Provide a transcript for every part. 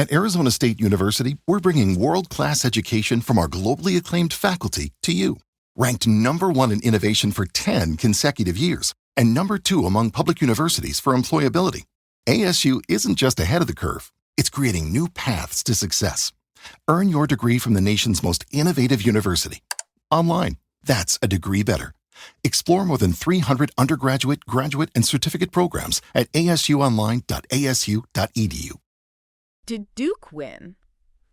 At Arizona State University, we're bringing world-class education from our globally acclaimed faculty to you. Ranked #1 in innovation for 10 consecutive years and #2 among public universities for employability, ASU isn't just ahead of the curve, it's creating new paths to success. Earn your degree from the nation's most innovative university. Online, that's a degree better. Explore more than 300 undergraduate, graduate, and certificate programs at asuonline.asu.edu. Did Duke win?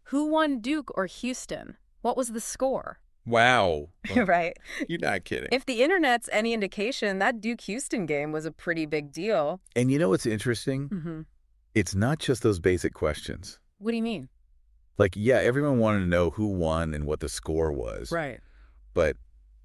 Who won, Duke or Houston? What was the score? Wow. Right. You're not kidding. If the internet's any indication, that Duke-Houston game was a pretty big deal. And you know what's interesting? Mm-hmm. It's not just those basic questions. What do you mean? Like, yeah, everyone wanted to know who won and what the score was. Right. But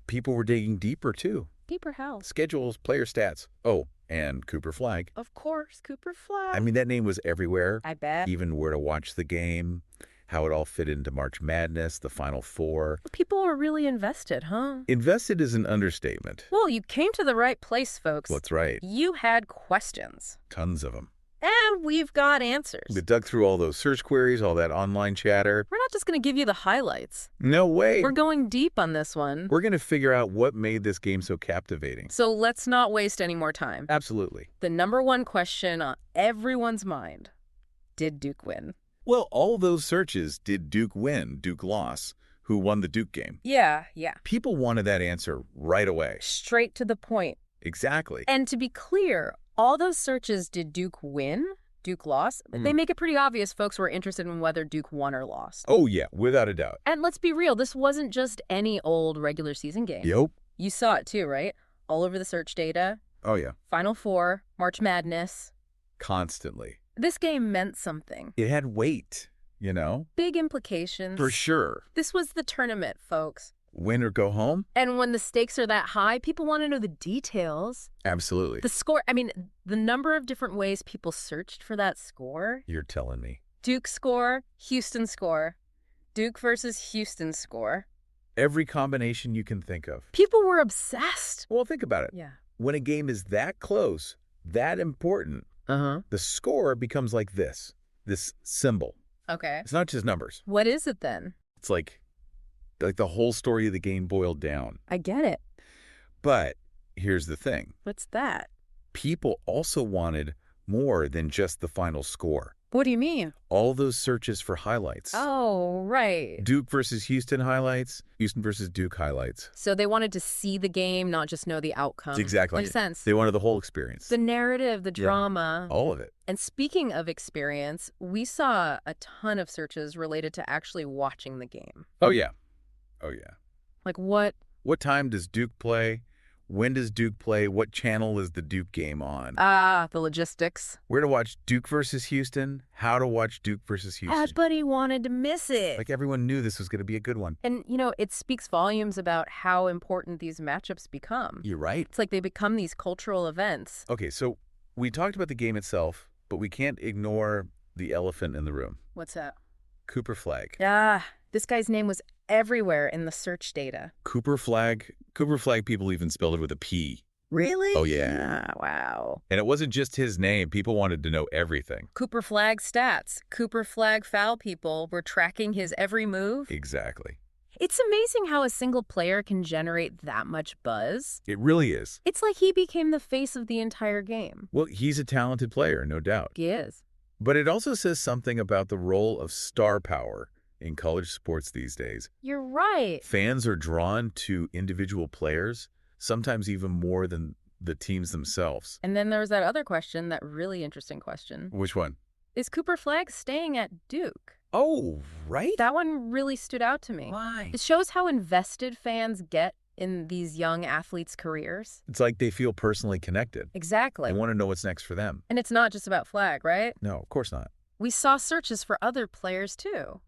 people were digging deeper, too. Deeper how? Schedules, player stats. Oh, and Cooper Flag. Of course, Cooper Flag. I mean, that name was everywhere. I bet. Even where to watch the game, how it all fit into March Madness, the Final Four. People were really invested, huh? Invested is an understatement. Well, you came to the right place, folks. That's right. You had questions. Tons of them. And we've got answers. We dug through all those search queries, all that online chatter. We're not just going to give you the highlights. No way. We're going deep on this one. We're going to figure out what made this game so captivating. So let's not waste any more time. Absolutely. The #1 question on everyone's mind. Did Duke win? Well, all those searches, did Duke win, Duke loss, who won the Duke game? Yeah. People wanted that answer right away. Straight to the point. Exactly. And to be clear, all those searches, did Duke win, Duke lost, they make it pretty obvious folks were interested in whether Duke won or lost. Oh, yeah, without a doubt. And let's be real, this wasn't just any old regular season game. Yep. You saw it too, right? All over the search data. Oh, yeah. Final Four, March Madness. Constantly. This game meant something. It had weight, you know? Big implications. For sure. This was the tournament, folks. Win or go home? And when the stakes are that high, people want to know the details. Absolutely. The score, I mean, the number of different ways people searched for that score. You're telling me. Duke score, Houston score. Duke versus Houston score. Every combination you can think of. People were obsessed. Well, think about it. Yeah. When a game is that close, that important, the score becomes like this symbol. Okay. It's not just numbers. What is it then? It's like the whole story of the game boiled down. I get it. But here's the thing. What's that? People also wanted more than just the final score. What do you mean? All those searches for highlights. Oh, right. Duke versus Houston highlights, Houston versus Duke highlights. So they wanted to see the game, not just know the outcome. Exactly. Makes sense. They wanted the whole experience. The narrative, the drama. All of it. And speaking of experience, we saw a ton of searches related to actually watching the game. Oh, yeah. Oh, yeah. Like what? What time does Duke play? When does Duke play? What channel is the Duke game on? The logistics. Where to watch Duke versus Houston? How to watch Duke versus Houston? Everybody wanted to miss it. Like everyone knew this was going to be a good one. And, you know, it speaks volumes about how important these matchups become. You're right. It's like they become these cultural events. Okay, so we talked about the game itself, but we can't ignore the elephant in the room. What's that? Cooper Flag. This guy's name was everywhere in the search data. Cooper Flag people even spelled it with a P. Really? Oh, yeah. Wow. And it wasn't just his name. People wanted to know everything. Cooper Flag stats. Cooper Flag foul people were tracking his every move. Exactly. It's amazing how a single player can generate that much buzz. It really is. It's like he became the face of the entire game. Well, he's a talented player, no doubt. He is. But it also says something about the role of star power in college sports these days. You're right. Fans are drawn to individual players, sometimes even more than the teams themselves. And then there's that other question, that really interesting question. Which one? Is Cooper Flag staying at Duke? Oh, right? That one really stood out to me. Why? It shows how invested fans get in these young athletes' careers. It's like they feel personally connected. Exactly. They want to know what's next for them. And it's not just about Flag, right? No, of course not. We saw searches for other players, too.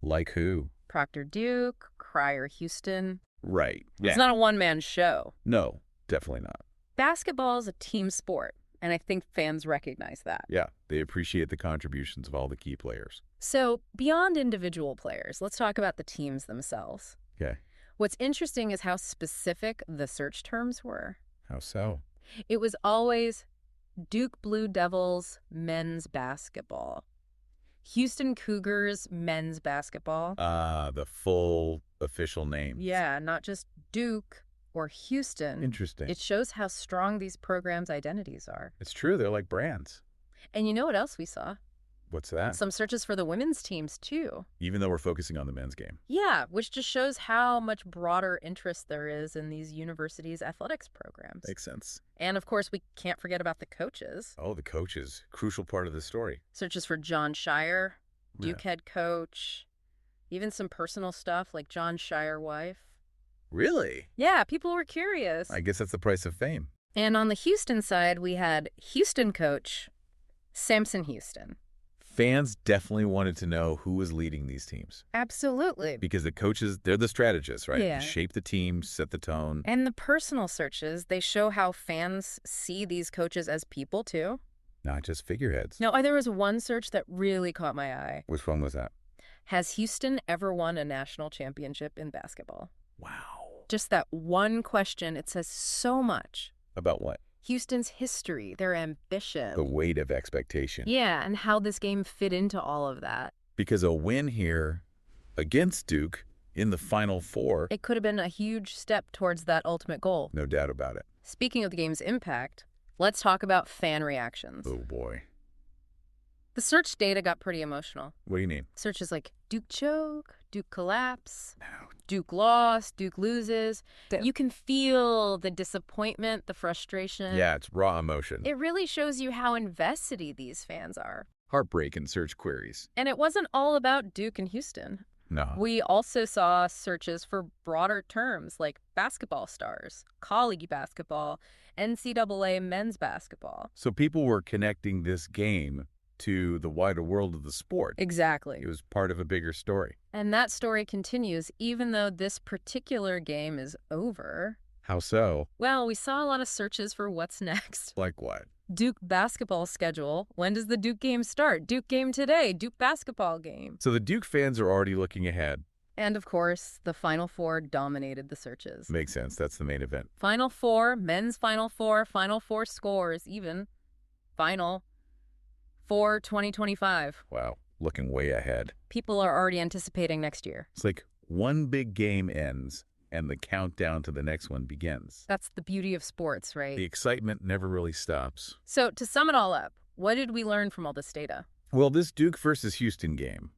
Like who? Proctor Duke, Cryer Houston. Right. It's not a one-man show. No, definitely not. Basketball is a team sport, and I think fans recognize that. Yeah, they appreciate the contributions of all the key players. So, beyond individual players, let's talk about the teams themselves. Okay. What's interesting is how specific the search terms were. How so? It was always Duke Blue Devils men's basketball. Houston Cougars men's basketball. The full official name. Yeah, not just Duke or Houston. Interesting. It shows how strong these programs' identities are. It's true. They're like brands. And you know what else we saw? What's that? Some searches for the women's teams, too. Even though we're focusing on the men's game. Yeah, which just shows how much broader interest there is in these universities' athletics programs. Makes sense. And, of course, we can't forget about the coaches. Oh, the coaches. Crucial part of the story. Searches for John Shire, Duke head coach, even some personal stuff like John Shire wife. Really? Yeah, people were curious. I guess that's the price of fame. And on the Houston side, we had Houston coach Samson Houston. Fans definitely wanted to know who was leading these teams. Absolutely. Because the coaches, they're the strategists, right? Yeah. They shape the team, set the tone. And the personal searches, they show how fans see these coaches as people, too. Not just figureheads. No, there was one search that really caught my eye. Which one was that? Has Houston ever won a national championship in basketball? Wow. Just that one question, it says so much. About what? Houston's history, their ambition. The weight of expectation. Yeah, and how this game fit into all of that. Because a win here against Duke in the Final Four. It could have been a huge step towards that ultimate goal. No doubt about it. Speaking of the game's impact, let's talk about fan reactions. Oh, boy. The search data got pretty emotional. What do you mean? Searches like Duke choke, Duke collapse, No. Duke lost, Duke loses. You can feel the disappointment, the frustration. Yeah, it's raw emotion. It really shows you how invested these fans are. Heartbreak in search queries. And it wasn't all about Duke and Houston. No. We also saw searches for broader terms like basketball stars, college basketball, NCAA men's basketball. So people were connecting this game to the wider world of the sport. Exactly. It was part of a bigger story. And that story continues even though this particular game is over. How so? Well, we saw a lot of searches for what's next. Like what? Duke basketball schedule. When does the Duke game start? Duke game today. Duke basketball game. So the Duke fans are already looking ahead. And of course, the Final Four dominated the searches. Makes sense. That's the main event. Final Four, men's Final Four scores, even. Final Four 2025. Wow. Looking way ahead. People are already anticipating next year. It's like one big game ends and the countdown to the next one begins. That's the beauty of sports, right? The excitement never really stops. So to sum it all up, what did we learn from all this data? Well, this Duke versus Houston game,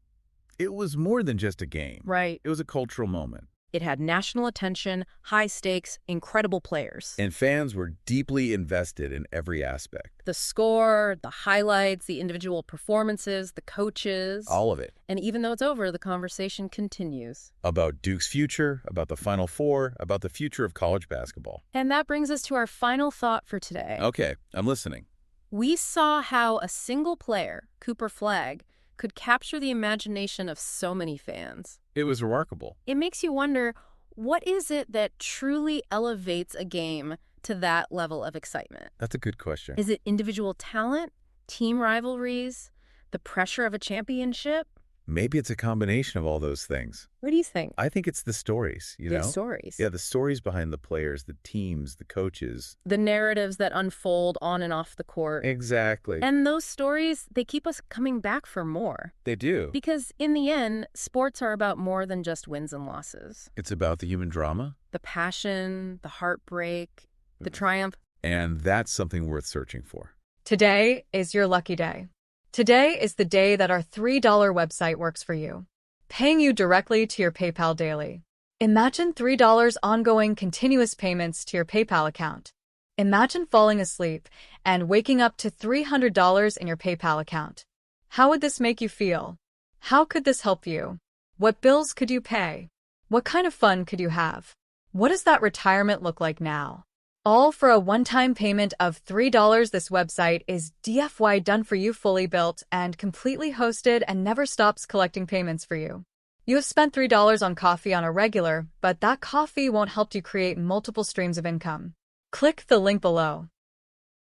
it was more than just a game. Right. It was a cultural moment. It had national attention, high stakes, incredible players. And fans were deeply invested in every aspect. The score, the highlights, the individual performances, the coaches. All of it. And even though it's over, the conversation continues. About Duke's future, about the Final Four, about the future of college basketball. And that brings us to our final thought for today. Okay, I'm listening. We saw how a single player, Cooper Flagg, could capture the imagination of so many fans. It was remarkable. It makes you wonder, what is it that truly elevates a game to that level of excitement? That's a good question. Is it individual talent, team rivalries, the pressure of a championship? Maybe it's a combination of all those things. What do you think? I think it's the stories, you know? The stories. Yeah, the stories behind the players, the teams, the coaches. The narratives that unfold on and off the court. Exactly. And those stories, they keep us coming back for more. They do. Because in the end, sports are about more than just wins and losses. It's about the human drama. The passion, the heartbreak, the triumph. And that's something worth searching for. Today is your lucky day. Today is the day that our $3 website works for you, paying you directly to your PayPal daily. Imagine $3 ongoing continuous payments to your PayPal account. Imagine falling asleep and waking up to $300 in your PayPal account. How would this make you feel? How could this help you? What bills could you pay? What kind of fun could you have? What does that retirement look like now? All for a one-time payment of $3. This website is DFY done for you, fully built and completely hosted, and never stops collecting payments for you. You have spent $3 on coffee on a regular, but that coffee won't help you create multiple streams of income. Click the link below.